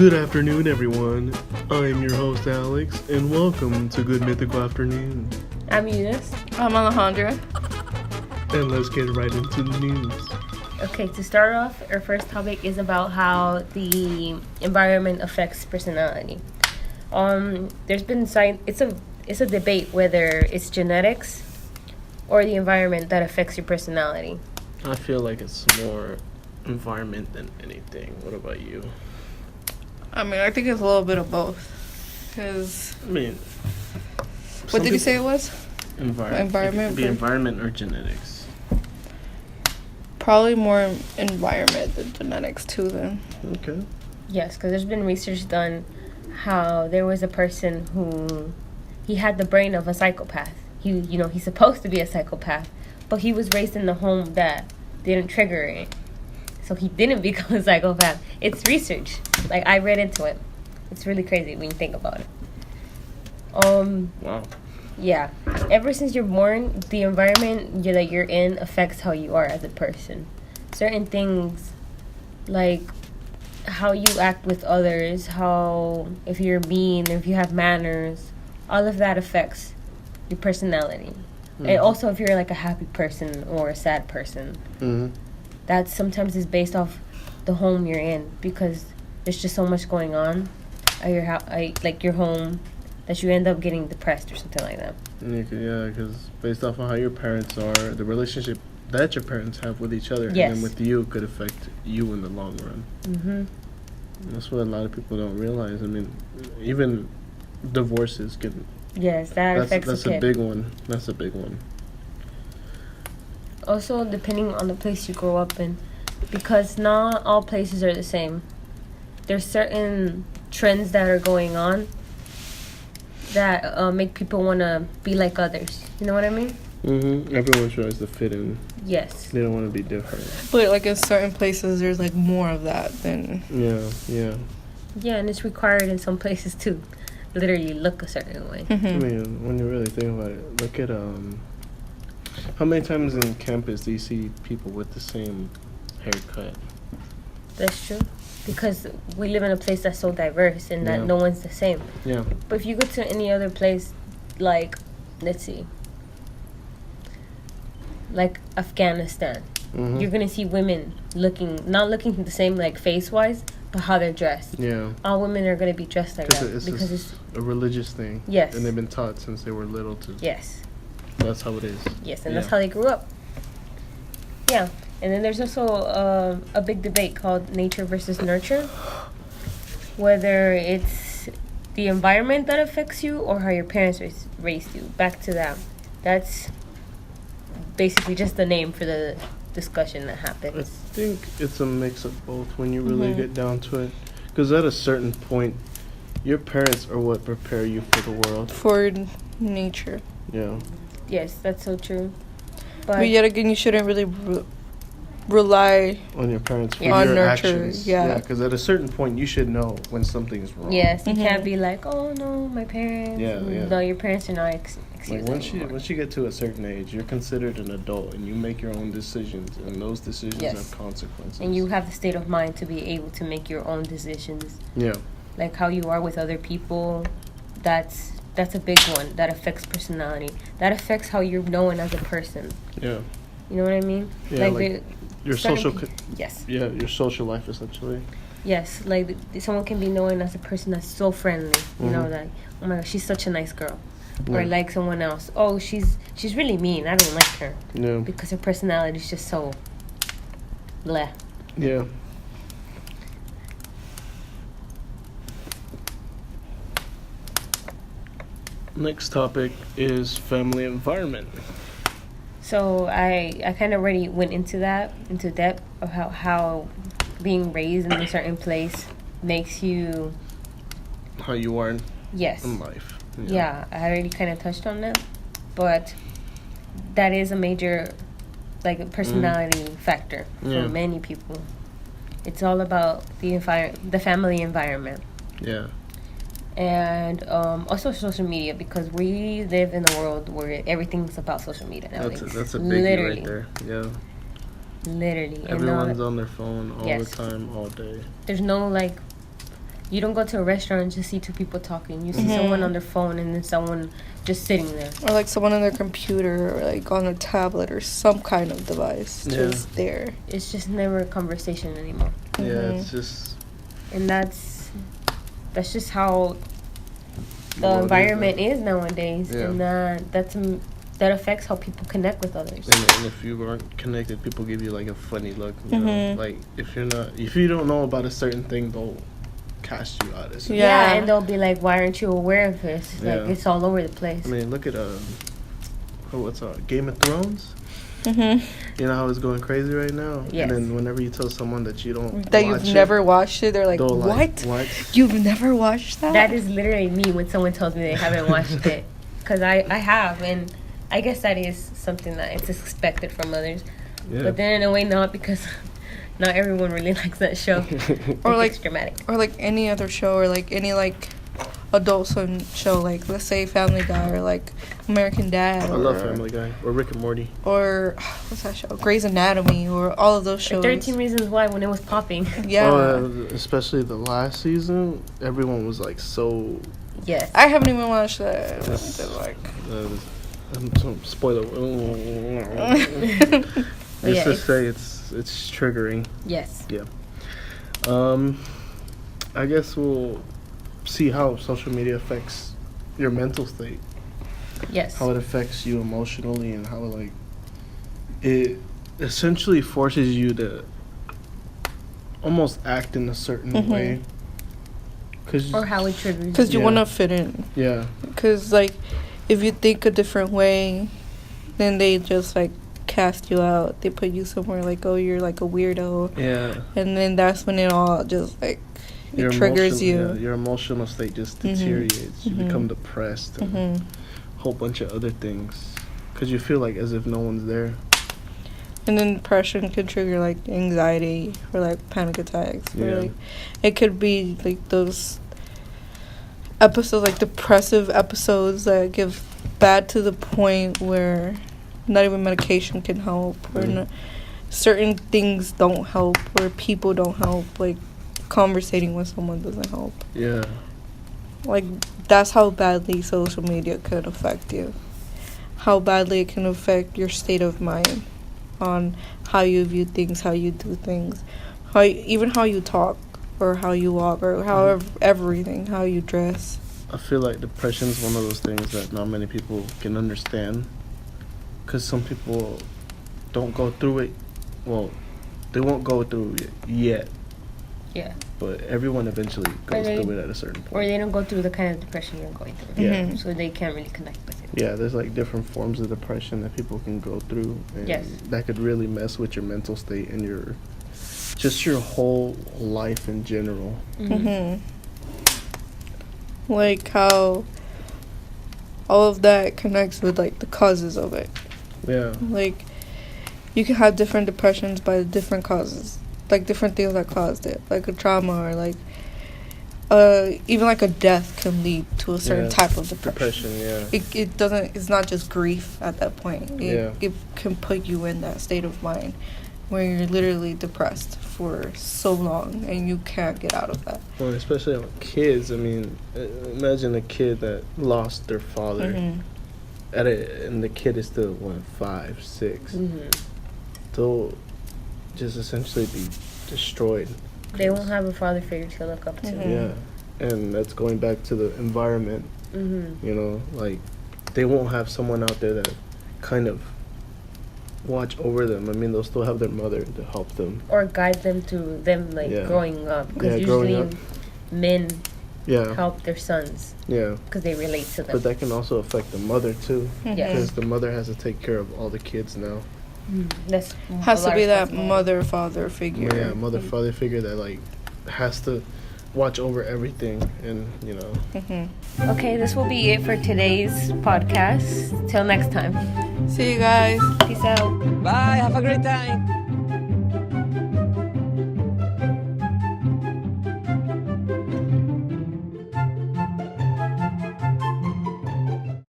Good afternoon, everyone. I'm your host, Alex, and welcome to Good Mythical Afternoon. I'm Eunice. I'm Alejandra. And let's get right into the news. Okay, to start off, our first topic is about how the environment affects personality. There's been it's a debate whether it's genetics or the environment that affects your personality. I feel like it's more environment than anything. What about you? I mean, I think it's a little bit of both. Cause what did you say it was? Environment. It could be environment or genetics. Probably more environment than genetics too. Then. Okay. Yes, because there's been research done how there was a person who he had the brain of a psychopath. He's supposed to be a psychopath, but he was raised in a home that didn't trigger it. So he didn't become a psychopath. It's research. Like, I read into it. It's really crazy when you think about it. Wow. Yeah. Ever since you're born, the environment that you're in affects how you are as a person. Certain things, like how you act with others, if you're mean, or if you have manners, all of that affects your personality. Mm-hmm. And also if you're like a happy person or a sad person. Mm-hmm. That sometimes is based off the home you're in, because there's just so much going on at your home, that you end up getting depressed or something like that. Yeah, because based off of how your parents are, the relationship that your parents have with each other, yes, and then with you, could affect you in the long run. Mm-hmm. That's what a lot of people don't realize. I mean, even divorces can. Yes, that affects that's a big one. That's a big one. Also, depending on the place you grow up in, because not all places are the same. There's certain trends that are going on that make people want to be like others. You know what I mean? Mm-hmm. Everyone tries to fit in. Yes. They don't want to be different. But, like, in certain places, there's, like, more of that than... Yeah. Yeah, and it's required in some places to literally look a certain way. Mm-hmm. I mean, when you really think about it, look at... How many times in campus do you see people with the same haircut? That's true. Because we live in a place that's so diverse and that no one's the same. Yeah. But if you go to any other place, like, let's see, like Afghanistan, mm-hmm, you're going to see women not looking the same, like, face-wise, but how they're dressed. Yeah. All women are going to be dressed like that. Because it's a religious thing. Yes. And they've been taught since they were little to... Yes. That's how it is. Yes, and that's how they grew up. Yeah. And then there's also a big debate called nature versus nurture. Whether it's the environment that affects you or how your parents raised you. Back to that. That's basically just the name for the discussion that happens. I think it's a mix of both when you really get down to it. Because at a certain point, your parents are what prepare you for the world. For nature. Yeah. Yes, that's so true. But yet again, you shouldn't really rely on your parents for your nurture, actions. Yeah, because at a certain point, you should know when something's wrong. Yes, you can't be like, oh no, my parents. Yeah. No, your parents are not excused. Like once you get to a certain age, you're considered an adult, and you make your own decisions, and those decisions have consequences. And you have the state of mind to be able to make your own decisions. Yeah. Like how you are with other people, that's a big one. That affects personality. That affects how you're known as a person. Yeah. You know what I mean? Yeah, like your social... yes. Yeah, your social life, essentially. Yes, like someone can be known as a person that's so friendly. You know, that, oh my gosh, she's such a nice girl. Yeah. Or like someone else, oh, she's really mean. I don't like her. Yeah. Because her personality is just so bleh. Yeah. Next topic is family environment. So I kind of already went into depth of how being raised in a certain place makes you... How you are in life. Yeah, I already kind of touched on that. But that is a major, like, personality factor for many people. It's all about the family environment. Yeah. And also social media, because we live in a world where everything's about social media nowadays. That's a biggie right there. Yeah. Literally. Everyone's on their phone all the time, all day. There's no, like, You don't go to a restaurant and just see two people talking. You see someone on their phone and then someone just sitting there. Or like someone on their computer or like on a tablet or some kind of device just there. It's just never a conversation anymore. Yeah, it's just... And that's just how the environment is nowadays. Yeah. And that affects how people connect with others. And if you aren't connected, people give you like a funny look. You know? Like if you don't know about a certain thing, they'll cast you out. Yeah, and they'll be like, "Why aren't you aware of this? Like it's all over the place." I mean, look at Game of Thrones. You know how it's going crazy right now. Yes. And then whenever you tell someone that you don't you've never watched it, they're like, "What? You've never watched that?" That is literally me when someone tells me they haven't watched it, because I have, and I guess that is something that it's expected from others. Yeah. But then in a way not, because not everyone really likes that show. Or like it's dramatic. Or like any other show, or like any like adult swim show, like let's say Family Guy or like American Dad. I love Family Guy or Rick and Morty. Or what's that show? Grey's Anatomy, or all of those shows. 13 Reasons Why when it was popping. Yeah. Especially the last season, everyone was like so. Yes. I haven't even watched that. Some spoiler. Just to say it's triggering. Yes. Yeah. I guess we'll see how social media affects your mental state. Yes. How it affects you emotionally, and how it essentially forces you to almost act in a certain way. Or how it triggers you. Because you want to fit in. Yeah. Because like, if you think a different way, then they just like cast you out. They put you somewhere like, oh, you're like a weirdo. Yeah. And then that's when it all just like it triggers you. Yeah, your emotional state just deteriorates. You become depressed and a whole bunch of other things, because you feel like as if no one's there. And then depression can trigger like anxiety or like panic attacks. Yeah. Or, like, it could be like those episodes, like depressive episodes that give bad to the point where not even medication can help, or certain things don't help, or people don't help. Like conversating with someone doesn't help. Yeah. Like that's how badly social media could affect you. How badly it can affect your state of mind, on how you view things, how you do things, even how you talk, or how you walk, or everything, how you dress. I feel like depression is one of those things that not many people can understand, because some people don't go through it. Well, they won't go through it yet. Yeah. But everyone eventually goes through it at a certain point. Or they don't go through the kind of depression you're going through. Yeah. So they can't really connect with it. Yeah, there's like different forms of depression that people can go through. And that could really mess with your mental state and your whole life in general. Like how all of that connects with like the causes of it. Yeah. Like you can have different depressions by different causes. Like different things that caused it. Like a trauma, or like even like a death can lead to a certain type of depression. It doesn't, it's not just grief at that point. It can put you in that state of mind where you're literally depressed for so long and you can't get out of that. Well, especially with kids. I mean, imagine a kid that lost their father, and the kid is still 5, 6. They'll just essentially be destroyed. They won't have a father figure to look up to. Yeah, and that's going back to the environment. You know, like they won't have someone out there that kind of watch over them. I mean, they'll still have their mother to help them or guide them through them, like growing up. Because usually men help their sons. Yeah, because they relate to them. But that can also affect the mother too, because the mother has to take care of all the kids now. Has to be that mother-father figure. Yeah, mother-father figure that like has to watch over everything, and you know. Okay, this will be it for today's podcast. Till next time. See you guys. Peace out. Bye. Have a great time.